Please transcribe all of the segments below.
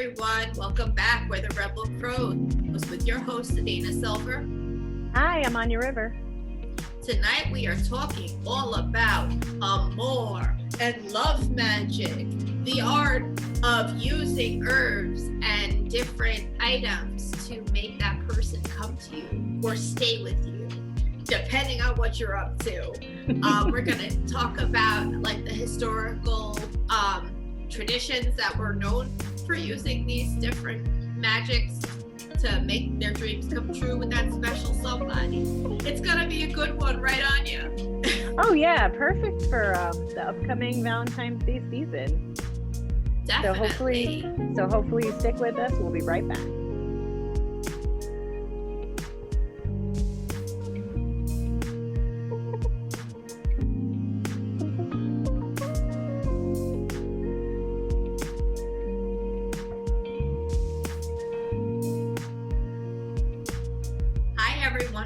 everyone. Welcome back. We're the Rebel Crows with your host, Adina Silver. Hi, I'm Anya River. Tonight we are talking all about amour and love magic, the art of using herbs and different items to make that person come to you or stay with you, depending on what you're up to. We're going to talk about like the historical traditions that were known for using these different magics to make their dreams come true with that special somebody. It's gonna be a good one, right, Anya? Oh yeah, perfect for the upcoming Valentine's Day season. Definitely. So hopefully you stick with us. We'll be right back.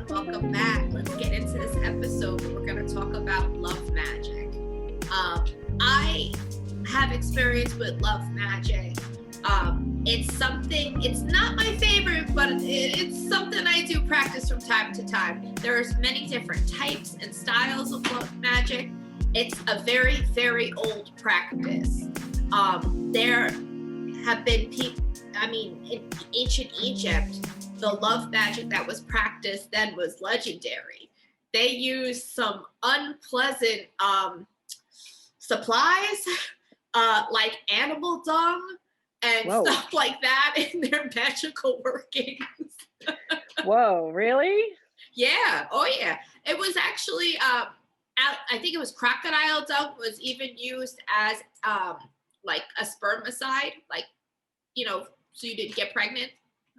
Welcome back. Let's get into this episode. We're going to talk about love magic. I have experience with love magic. It's not my favorite, but it's something I do practice from time to time. There's many different types and styles of love magic. It's a very, very old practice. There have been people, in ancient Egypt, the love magic that was practiced then was legendary. They used some unpleasant supplies, like animal dung and stuff like that in their magical workings. Whoa, really? Yeah. Oh, yeah. It was actually, I think it was crocodile dung was even used as like a spermicide, so you didn't get pregnant.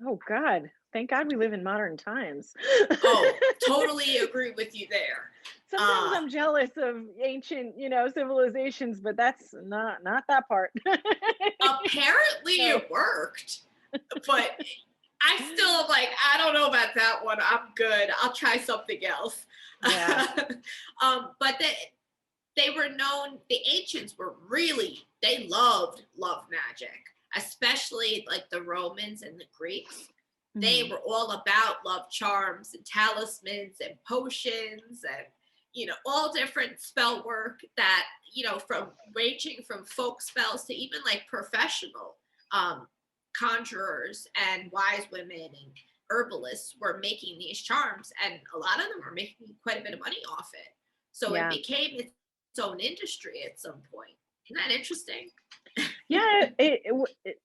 Oh, God. Thank God we live in modern times. Oh, totally agree with you there. Sometimes I'm jealous of ancient, civilizations, but that's not that part. Apparently it worked, but I still I don't know about that one. I'm good. I'll try something else. Yeah. But they were known, the ancients were they loved love magic, especially like the Romans and the Greeks. They were all about love charms and talismans and potions and, all different spell work that, from ranging from folk spells to even like professional conjurers and wise women and herbalists were making these charms. And a lot of them were making quite a bit of money off it. So it became its own industry at some point. Isn't that interesting? Yeah.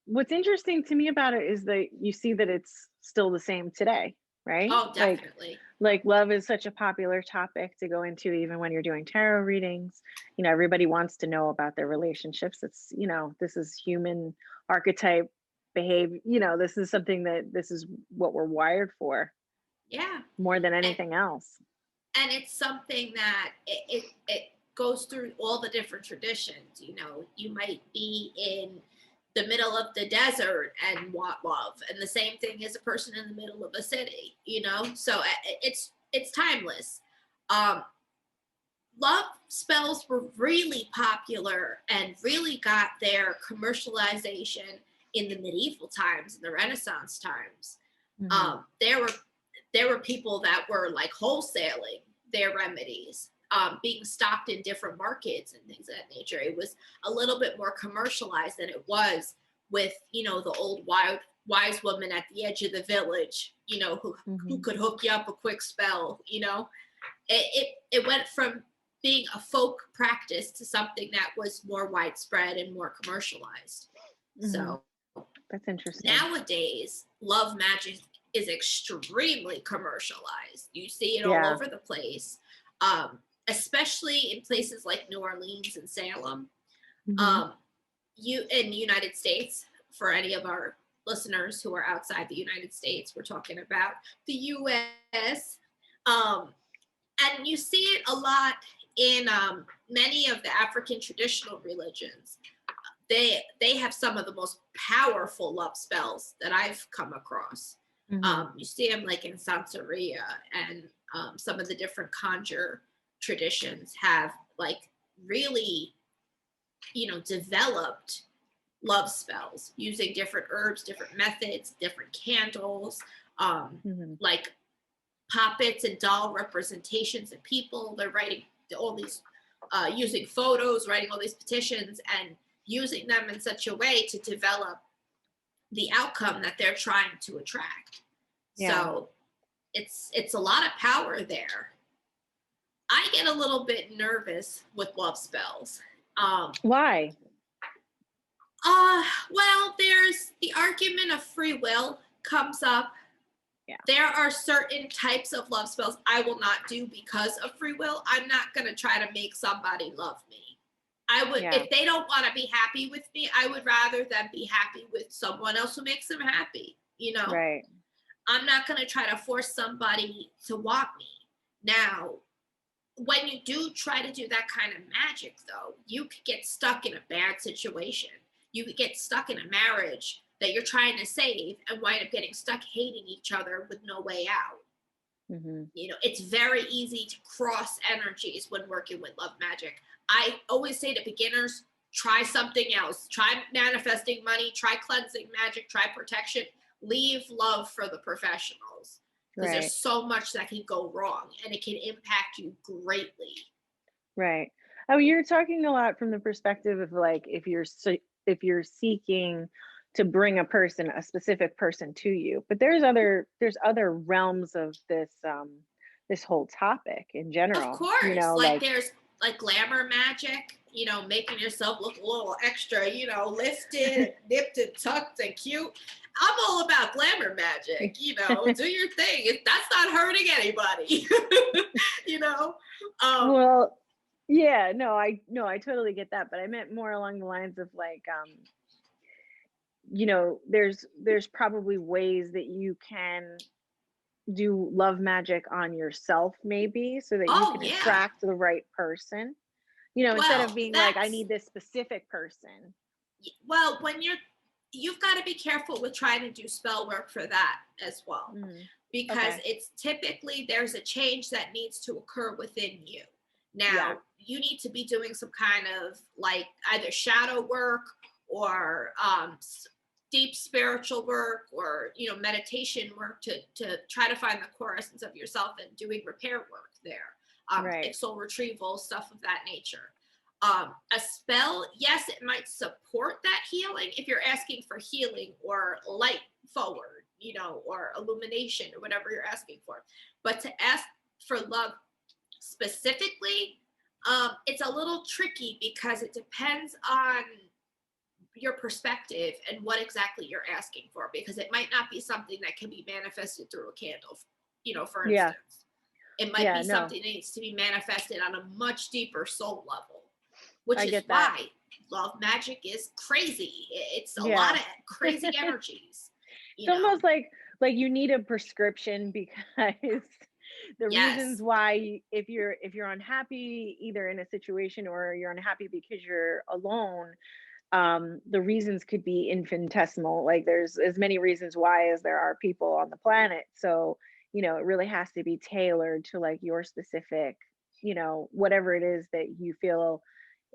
What's interesting to me about it is that you see that it's still the same today, right? Oh, definitely. Like love is such a popular topic to go into even when you're doing tarot readings. Everybody wants to know about their relationships. It's, this is human archetype behavior. This is this is what we're wired for. Yeah. More than anything else. And it's something that it goes through all the different traditions. You might be in the middle of the desert and want love, and the same thing as a person in the middle of a city, so it's timeless. Love spells were really popular and really got their commercialization in the medieval times and the Renaissance times. There were people that were like wholesaling their remedies, being stocked in different markets and things of that nature. It was a little bit more commercialized than it was with, the old wise woman at the edge of the village, who could hook you up a quick spell. It went from being a folk practice to something that was more widespread and more commercialized. So that's interesting. Nowadays, love magic is extremely commercialized. You see it all over the place. Especially in places like New Orleans and Salem. You in the United States, for any of our listeners who are outside the United States, we're talking about the US. And you see it a lot in many of the African traditional religions. They have some of the most powerful love spells that I've come across. You see them like in Santeria, and some of the different conjure traditions have like really, developed love spells using different herbs, different methods, different candles, Hmm. like puppets and doll representations of people. They're writing all these, using photos, writing all these petitions, and using them in such a way to develop the outcome that they're trying to attract. Yeah. So it's a lot of power there. I get a little bit nervous with love spells. Um, Why? well, there's the argument of free will comes up. Yeah. There are certain types of love spells I will not do because of free will. I'm not going to try to make somebody love me. I would, Yeah. if they don't want to be happy with me, I would rather them be happy with someone else who makes them happy. You know, Right. I'm not going to try to force somebody to want me. Now, when you do try to do that kind of magic, though, you could get stuck in a bad situation. You could get stuck in a marriage that you're trying to save and wind up getting stuck hating each other with no way out. Hmm. You know, it's very easy to cross energies when working with love magic. I always say to beginners, try something else. Try manifesting money, try cleansing magic, try protection. Leave love for the professionals because Right. there's so much that can go wrong and it can impact you greatly. Right. Oh, you're talking a lot from the perspective of like if you're seeking to bring a specific person to you. But there's other realms of this whole topic in Of general. You course, know, like like there's like glamour magic, making yourself look a little extra, lifted, nipped and tucked and cute. I'm all about glamour magic, do your thing. That's not hurting anybody, you know? Um, well, yeah, no, I totally get that, but I meant more along the lines of like there's probably ways that you can do love magic on yourself maybe so that you oh, can yeah. attract the right person, instead of Well, being like I need this specific person. well, you've got to be careful with trying to do spell work for that as well, Mhm. because Okay. it's typically there's a change that needs to occur within you. Yeah. Now, you need to be doing some kind of like either shadow work or deep spiritual work or meditation work to try to find the core essence of yourself and doing repair work there, like Right. soul retrieval, stuff of that nature. A spell, yes, it might support that healing if you're asking for healing or light forward, or illumination or whatever you're asking for. But to ask for love specifically, it's a little tricky because it depends on your perspective and what exactly you're asking for, because it might not be something that can be manifested through a candle, for Yeah. instance. It might Yeah. be No, something that needs to be manifested on a much deeper soul level, which I is get that. why love magic is crazy. It's a lot Yeah. of crazy energies, It's almost like you need a prescription because the reasons Yes. why if you're unhappy either in a situation or you're unhappy because you're alone, the reasons could be infinitesimal. Like there's as many reasons why as there are people on the planet. So, it really has to be tailored to like your specific, whatever it is that you feel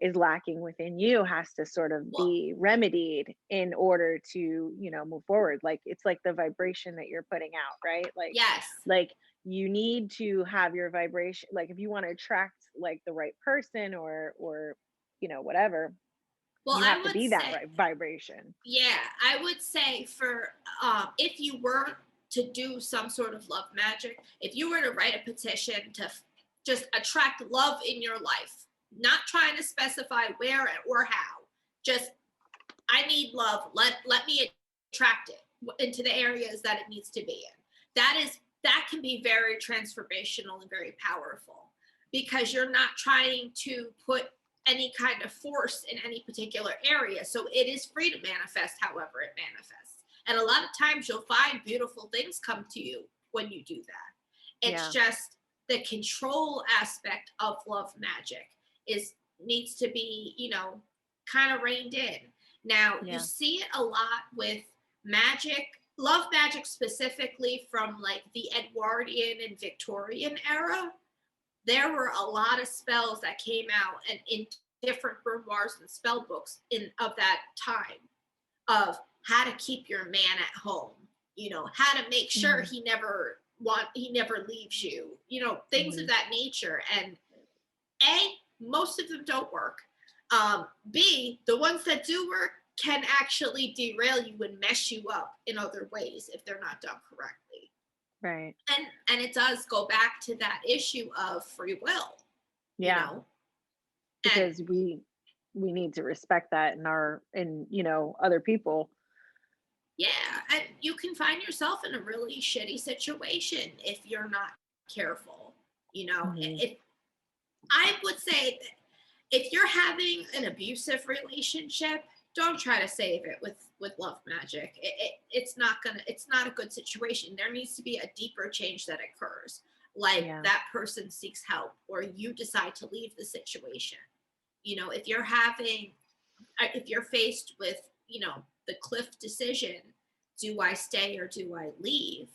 is lacking within you has to sort of Well, be remedied in order to, move forward. Like it's like the vibration that you're putting out, right? yes. Like you need to have your vibration, like if you want to attract like the right person or whatever, Well, you have I to would be that say, right vibration. yeah, I would say for if you were to do some sort of love magic, if you were to write a petition to just attract love in your life, not trying to specify where or how, just I need love. Let me attract it into the areas that it needs to be in. That can be very transformational and very powerful because you're not trying to put any kind of force in any particular area. So it is free to manifest however it manifests. And a lot of times you'll find beautiful things come to you when you do that. It's Yeah. just the control aspect of love magic is needs to be, kind of reined in. Now, you Yeah. see it a lot with magic, love magic specifically from like the Edwardian and Victorian era. There were a lot of spells that came out and in different grimoires and spell books in of that time. of how to keep your man at home, how to make sure Mhm. he never leaves you, things of Mhm. that nature. And A, most of them don't work. B, the ones that do work can actually derail you and mess you up in other ways if they're not done correctly. Right. And it does go back to that issue of free will, you Yeah, know. And because we need to respect that in other people. yeah, and you can find yourself in a really shitty situation if you're not careful. Mhm. If I would say that if you're having an abusive relationship, don't try to save it with love magic. It's not a good situation. There needs to be a deeper change that occurs. Like Yeah. that person seeks help or you decide to leave the situation. If you're having if you're faced with, the cliff decision, do I stay or do I leave?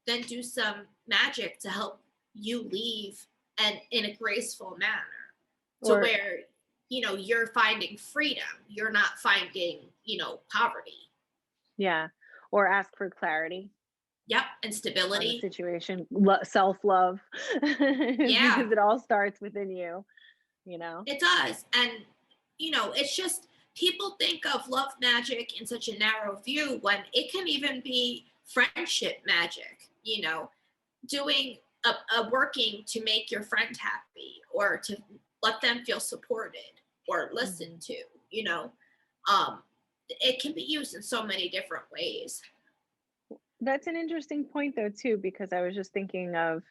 Then do some magic to help you leave and in a graceful manner to Or where, you're finding freedom. You're not finding, poverty. yeah, or ask for clarity Yep. And on the stability. situation. Self-love Yeah, because it all starts within you, you know? it does. And, it's just people think of love magic in such a narrow view when it can even be friendship magic, doing a working to make your friend happy or to let them feel supported or listened Mhm. to, you know. It can be used in so many different ways. That's an interesting point though too, because I was just thinking of,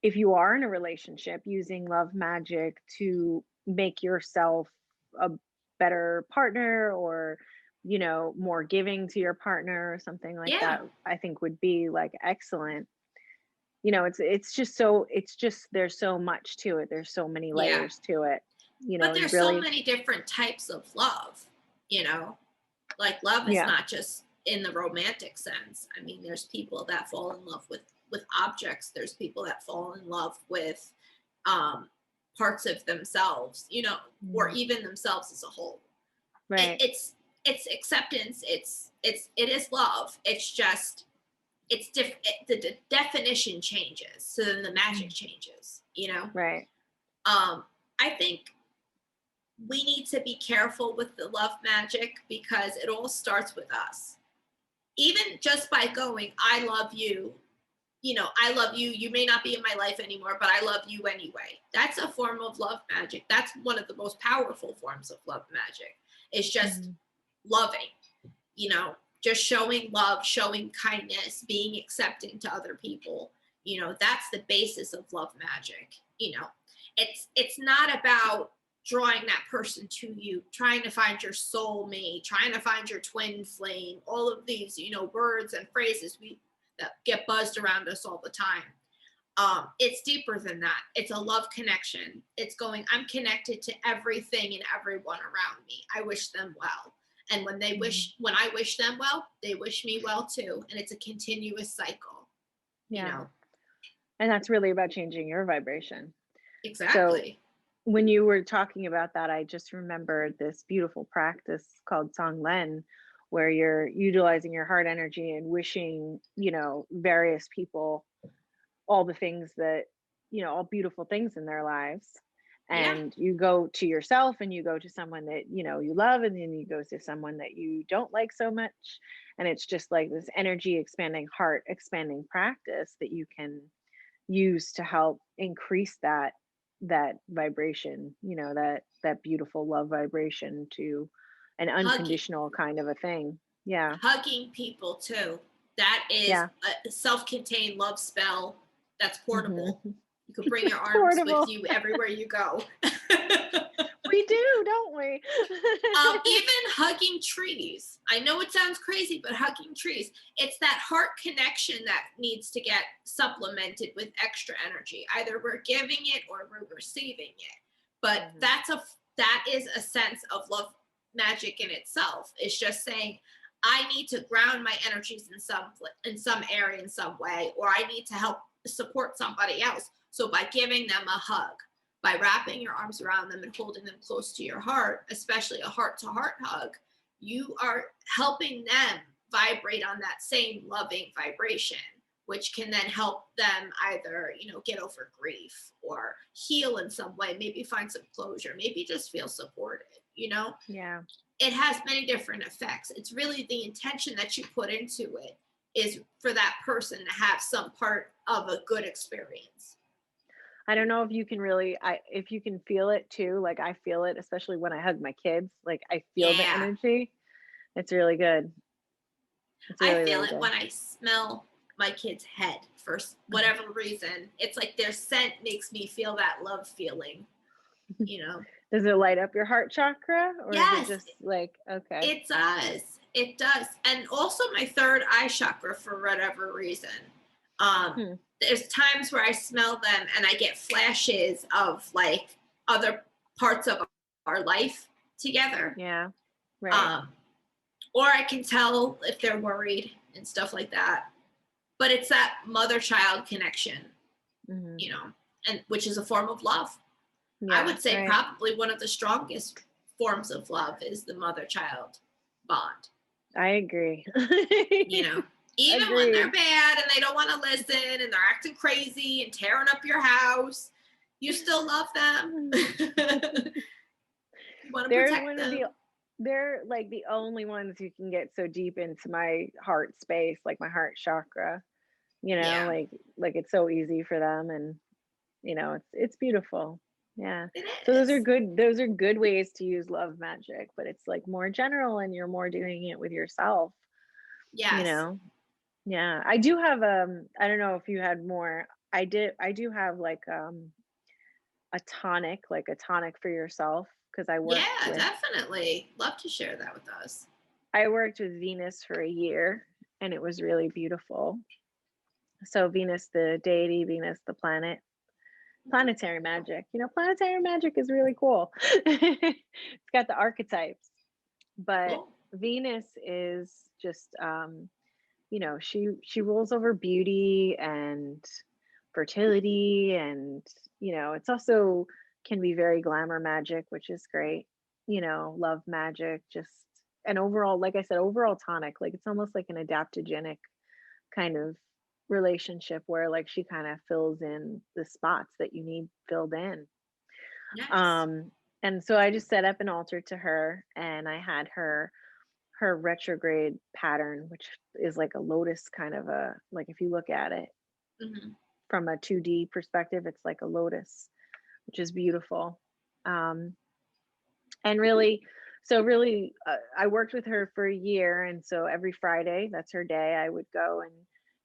if you are in a relationship, using love magic to make yourself a better partner or, more giving to your partner or something like Yeah. that, I think would be like excellent. It's just there's so much to it. There's so many Yeah. layers to it. But You there's so really, many different types of love, you know. Like love is yeah. not just in the romantic sense. I mean, there's people that fall in love with objects. There's people that fall in love with um parts of themselves, or Mhm. even themselves as a whole. it, Right. it's it's acceptance. It is love. It's just it's different. The definition changes, so then the magic Mhm. changes. Right. I think we need to be careful with the love magic because it all starts with us. Even just by going, I love you. I love you. You may not be in my life anymore, but I love you anyway. That's a form of love magic. That's one of the most powerful forms of love magic. It's just Mhm. loving, just showing love, showing kindness, being accepting to other people. That's the basis of love magic. It's not about drawing that person to you, trying to find your soulmate, trying to find your twin flame, all of these, words and phrases that get buzzed around us all the time. It's deeper than that. It's a love connection. It's going, I'm connected to everything and everyone around me. I wish them well. And Mhm. when I wish them well, they wish me well too. And it's a continuous cycle, you Yeah. know. And that's really about changing your vibration. So Exactly. when you were talking about that, I just remembered this beautiful practice called Songlen, where you're utilizing your heart energy and wishing, various people all the things that, all beautiful things in their lives. Yeah. And you go to yourself and you go to someone that, you love, and then you go to someone that you don't like so much. And it's just like this energy expanding, heart expanding practice that you can use to help increase that vibration, that beautiful love vibration to an Hugging, unconditional kind of a thing. Yeah. hugging people too. That is Yeah. a self-contained love spell that's Hmm. portable. You could bring your arms with Portable. you everywhere you go. We do, don't we? Even hugging trees. I know it sounds crazy, but hugging trees, it's that heart connection that needs to get supplemented with extra energy. Either we're giving it or we're receiving it. But Mhm. that is a sense of love magic in itself. It's just saying, I need to ground my energies in some area in some way, or I need to help support somebody else. So by giving them a hug, by wrapping your arms around them and holding them close to your heart, especially a heart to heart hug, you are helping them vibrate on that same loving vibration, which can then help them either, get over grief or heal in some way, maybe find some closure, maybe just feel supported, Yeah. It has many different effects. It's really the intention that you put into it is for that person to have some part of a good experience. I don't know if you can really, if you can feel it too. Like I feel it, especially when I hug my kids. Like I feel the Yeah. energy. It's really good. It's I really, feel really it good. when I smell my kid's head for whatever reason. It's like their scent makes me feel that love feeling, you know? Does it light up your heart chakra or is it Yes, just like, okay. it does. It does. And also my third eye chakra for whatever reason. Um, Hmm. there's times where I smell them and I get flashes of like other parts of our life together. Yeah. Right. Um, or I can tell if they're worried and stuff like that. But it's that mother child connection, Hmm. and which is a form of love. I Yeah. would say Right. probably one of the strongest forms of love is the mother child bond. I agree. You know, even when they're Agreed. bad and they don't want to listen and they're acting crazy and tearing up your house, you still love them. You want to They're protect one of the them. they're like the only ones who can get so deep into my heart space, like my heart chakra, Yeah, like it's so easy for them and it's beautiful. Yeah. it So is. those are good ways to use love magic, but it's like more general and you're more doing it with yourself, you Yes. know. Yeah. I do have I don't know if you had more. I do have like a tonic for yourself because Yeah, definitely. Love to share that with us. I worked with Venus for a year and it was really beautiful. So Venus, the deity, Venus, the planet, planetary magic. Planetary magic is really cool. It's got the archetypes, but Cool. Venus is just she rules over beauty and fertility and it's also can be very glamour magic, which is great. Love magic, just an overall, like I said, overall tonic. Like it's almost like an adaptogenic kind of relationship where like she kind of fills in the spots that you need filled in. Nice. um and so I just set up an altar to her and I had her retrograde pattern, which is like a lotus kind of a, like if you look at it Hmm. from a 2D perspective, it's like a lotus, which is beautiful. um and really, I worked with her for a year, and so every Friday, that's her day, I would go and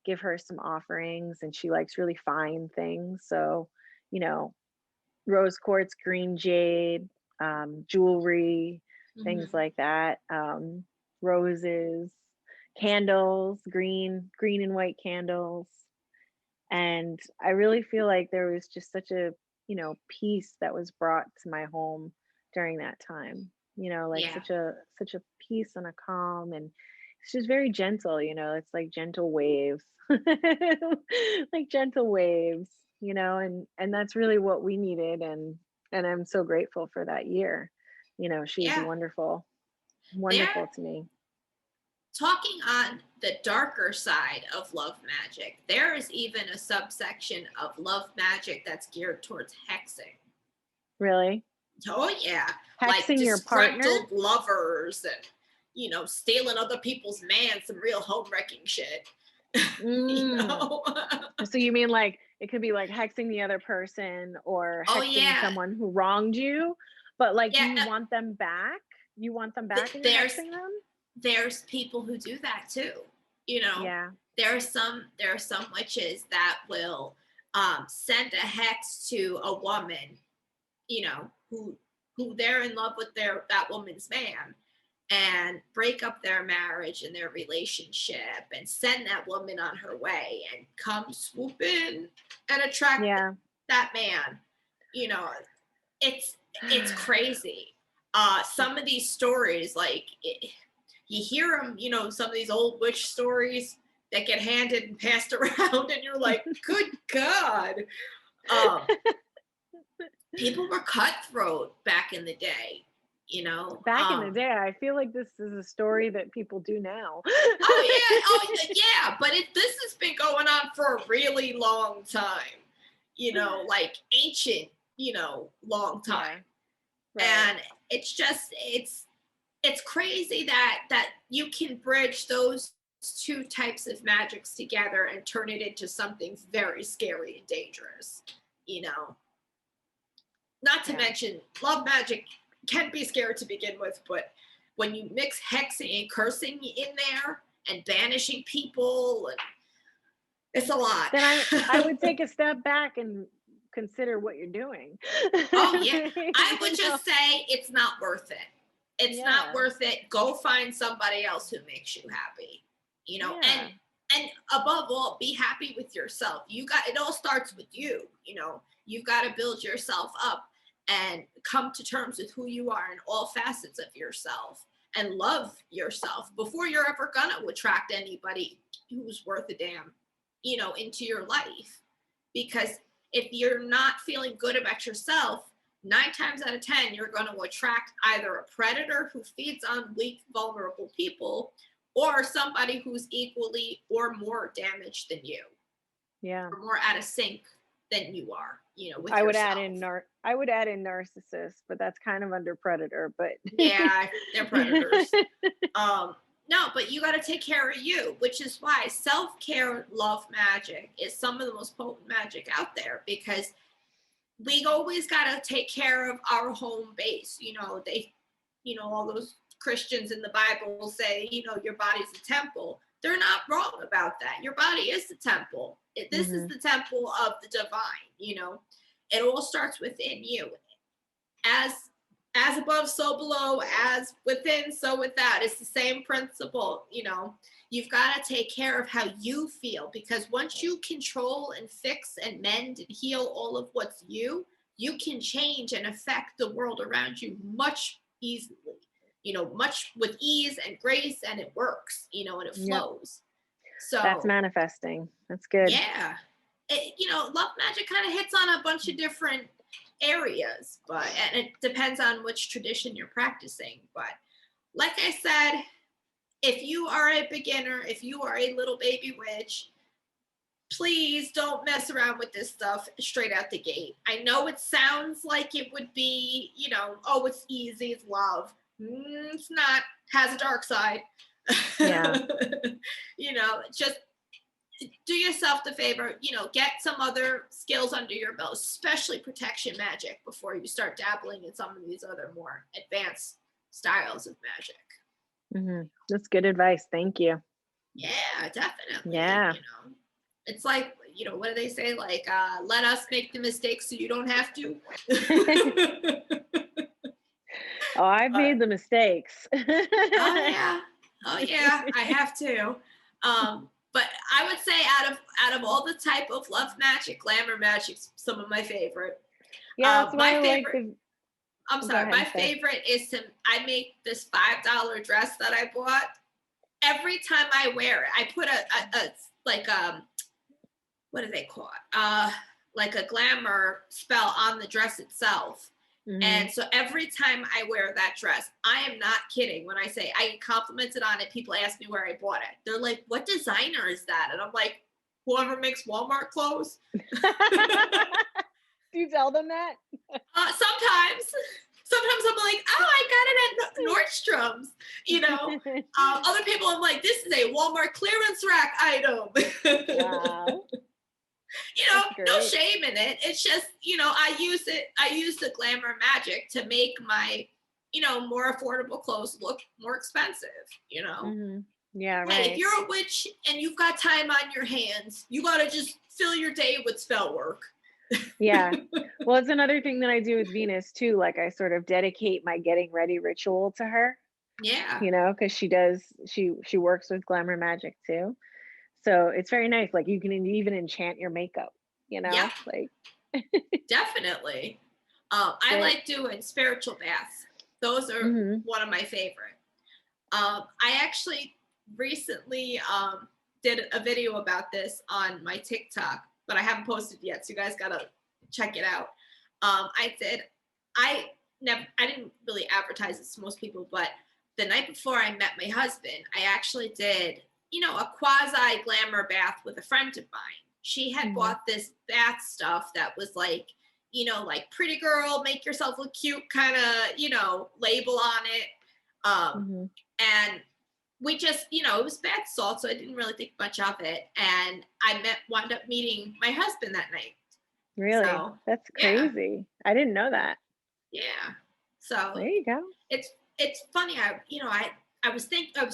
give her some offerings, and she likes really fine things. So, you know, rose quartz, green jade, jewelry, things Hmm. like that, roses, candles, green and white candles. And I really feel like there was just such a, peace that was brought to my home during that time. Like Yeah. such a peace and a calm, and it's just very gentle. It's like gentle waves, like gentle waves. And that's really what we needed, and I'm so grateful for that year. She's Yeah. wonderful, They're wonderful to me. talking on the darker side of love magic. There is even a subsection of love magic that's geared towards hexing. Really, Oh yeah, like hexing your partner. disgruntled lovers and stealing other people's man, some real home wrecking shit. you Mm. know. So you mean like it could be like hexing the other person or Oh hexing yeah, someone who wronged you, but like yeah. you want them back? You want them back and you're There's hexing them? there's people who do that too. You know, Yeah. there are some witches that will send a hex to a woman, who they're in love with that woman's man, and break up their marriage and their relationship and send that woman on her way and come swoop in and attract Yeah. that man. You know, it's crazy. Some of these stories, like you hear them, some of these old witch stories that get handed and passed around, and you're like, good God. Um, People were cutthroat back in the day. Back in the day, I feel like this is a story that people do now. Yeah, but this has been going on for a really long time, like ancient, long time. Right. And it's just, it's crazy that you can bridge those two types of magics together and turn it into something very scary and dangerous, not to mention love magic can be scary to begin with, but when you mix hexing and cursing in there and banishing people, and it's a lot. Then I would take a step back and consider what you're doing. Oh yeah, I would just say it's not worth it. It's not worth it. Go find somebody else who makes you happy, and above all, be happy with yourself. It all starts with you. You've got to build yourself up and come to terms with who you are in all facets of yourself and love yourself before you're ever gonna attract anybody who's worth a damn, into your life. Because if you're not feeling good about yourself, 9 times out of 10, you're going to attract either a predator who feeds on weak, vulnerable people, or somebody who's equally or more damaged than you. Yeah. Or more out of sync than you are, with I would yourself. I would add in narcissists, but that's kind of under predator, but yeah, they're predators. No, but you got to take care of you, which is why self-care love magic is some of the most potent magic out there, because we always got to take care of our home base. All those Christians in the Bible say, your body's a temple. They're not wrong about that. Your body is the temple. This is the temple of the divine. It all starts within you. As above, so below, as within, so without. It's the same principle. You've got to take care of how you feel, because once you control and fix and mend and heal all of what's you can change and affect the world around you much easily, much with ease and grace, and it works, and it flows. So that's manifesting. That's good. Yeah. Love magic kind of hits on a bunch of different areas, and it depends on which tradition you're practicing. But like I said, if you are a beginner, if you are a little baby witch, please don't mess around with this stuff straight out the gate. I know it sounds like it would be, oh, it's easy, it's love. It's not. Has a dark side. Yeah. Just do yourself the favor, get some other skills under your belt, especially protection magic, before you start dabbling in some of these other more advanced styles of magic. That's good advice. Thank you. Yeah, definitely. Yeah. It's like, what do they say? Like, let us make the mistakes so you don't have to. Oh, I've made the mistakes. Oh yeah, I have to. But I would say out of all the type of love magic, glamour magic's some of my favorite. Yeah, that's my favorite. I'm sorry. My favorite is I make this $5 dress that I bought. Every time I wear it, I put a what do they call it? Like a glamour spell on the dress itself. And so every time I wear that dress, I am not kidding when I say I get complimented on it. People ask me where I bought it. They're like, what designer is that? And I'm like, whoever makes Walmart clothes. Do you tell them that? Sometimes I'm like, oh, I got it at Nordstrom's, Other people, I'm like, this is a Walmart clearance rack item. Wow. No shame in it. It's just, I use the glamour magic to make my, more affordable clothes look more expensive, Yeah, right. Hey, if you're a witch and you've got time on your hands, you got to just fill your day with spell work. Yeah. Well, it's another thing that I do with Venus too. Like I sort of dedicate my getting ready ritual to her. Yeah. Because she works with glamour magic too. So it's very nice. Like you can even enchant your makeup, Yeah. like definitely. I like doing spiritual baths. Those are one of my favorite. I actually recently did a video about this on my TikTok, but I haven't posted yet, so you guys gotta check it out. I I didn't really advertise this to most people, but the night before I met my husband, I actually did, a quasi glamour bath with a friend of mine. She had bought this bath stuff that was like, like pretty girl, make yourself look cute kind of, label on it. And we just, it was bath salt, so I didn't really think much of it. And wound up meeting my husband that night. Really? So, that's crazy. Yeah. I didn't know that. Yeah. So there you go. It's funny. I was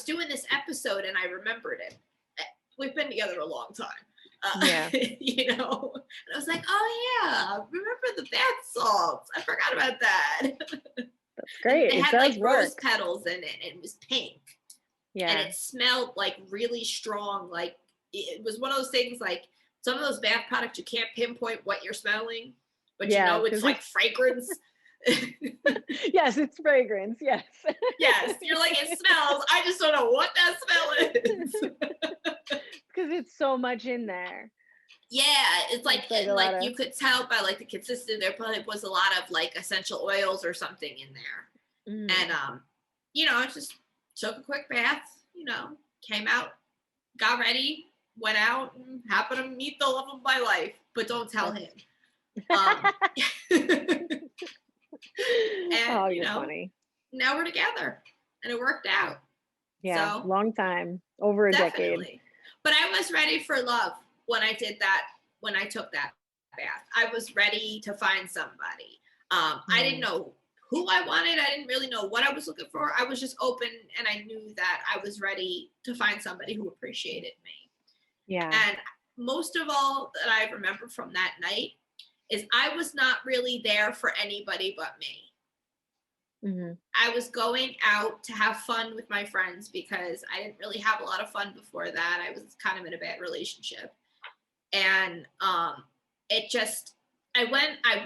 doing this episode and I remembered it. We've been together a long time. And I was like, oh yeah, remember the bath salts? I forgot about that. That's great. It had like rose petals in it, and it was pink. Yeah. And it smelled like really strong. Like it was one of those things, like some of those bath products you can't pinpoint what you're smelling, but it's like fragrance. Yes, it's fragrance. Yes. Yes, you're like, it smells. I just don't know what that smell is. Because it's so much in there. Yeah, it's like you could tell by like the consistency. There probably was a lot of like essential oils or something in there. And I just took a quick bath. Came out, got ready, went out, and happened to meet the love of my life. But don't tell him. And you're funny. Now we're together, and it worked out. Yeah, so, long time, over a decade. But I was ready for love when I did that. When I took that bath, I was ready to find somebody. I didn't know who I wanted. I didn't really know what I was looking for. I was just open, and I knew that I was ready to find somebody who appreciated me. Yeah. And most of all that I remember from that night is I was not really there for anybody but me. I was going out to have fun with my friends because I didn't really have a lot of fun before that. I was kind of in a bad relationship. And I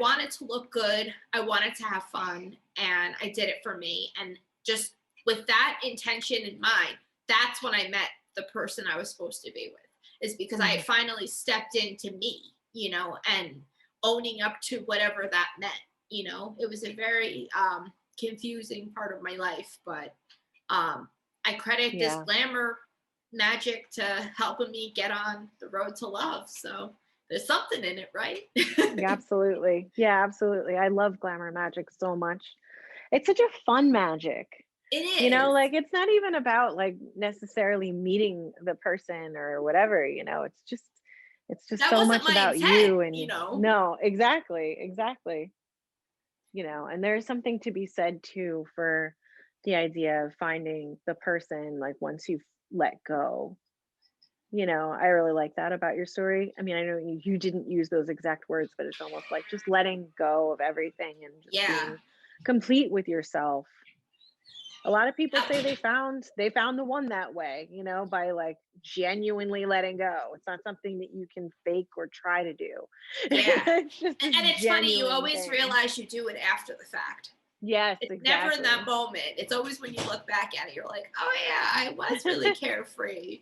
wanted to look good. I wanted to have fun, and I did it for me. And just with that intention in mind, that's when I met the person I was supposed to be with, is because I had finally stepped into me, and owning up to whatever that meant. It was a very confusing part of my life, but I credit this glamour magic to helping me get on the road to love. So there's something in it, right? Yeah, absolutely. Yeah, absolutely. I love glamour magic so much. It's such a fun magic. It is. Like it's not even about like necessarily meeting the person or whatever, it's just that so much about intent, you and No, exactly. And there's something to be said too for the idea of finding the person like once you've let go. I really like that about your story. I mean, I know you didn't use those exact words, but it's almost like just letting go of everything and just being complete with yourself. A lot of people say they found the one that way, by like genuinely letting go. It's not something that you can fake or try to do. Yeah. And it's funny, you always realize you do it after the fact. Yes, it's exactly. Never in that moment. It's always when you look back at it, you're like, oh yeah, I was really carefree.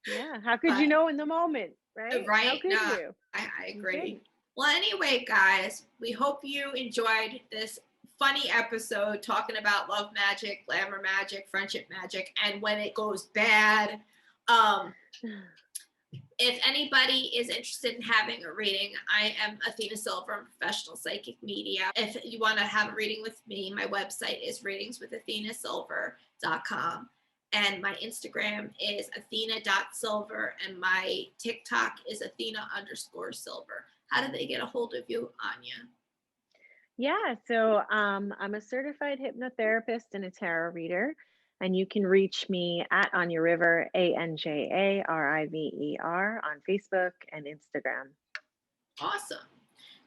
Yeah. How could you know in the moment, right? Right. How could you? I agree. Well, anyway, guys, we hope you enjoyed this funny episode talking about love magic, glamour magic, friendship magic, and when it goes bad. If anybody is interested in having a reading, I am Athena Silver, I'm professional psychic media. If you want to have a reading with me, my website is readingswithathenasilver.com. And my Instagram is athena.silver, and my TikTok is athena_silver. How do they get a hold of you, Anya? Yeah, so I'm a certified hypnotherapist and a tarot reader, and you can reach me at Anya River, ANJARIVER, on Facebook and Instagram. Awesome.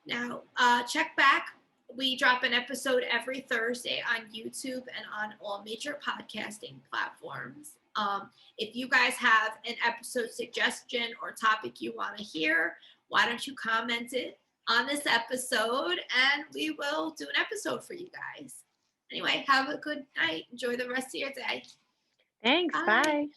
Now, check back. We drop an episode every Thursday on YouTube and on all major podcasting platforms. If you guys have an episode suggestion or topic you want to hear, why don't you comment it on this episode and we will do an episode for you guys. Anyway, have a good night. Enjoy the rest of your day. Thanks. Bye.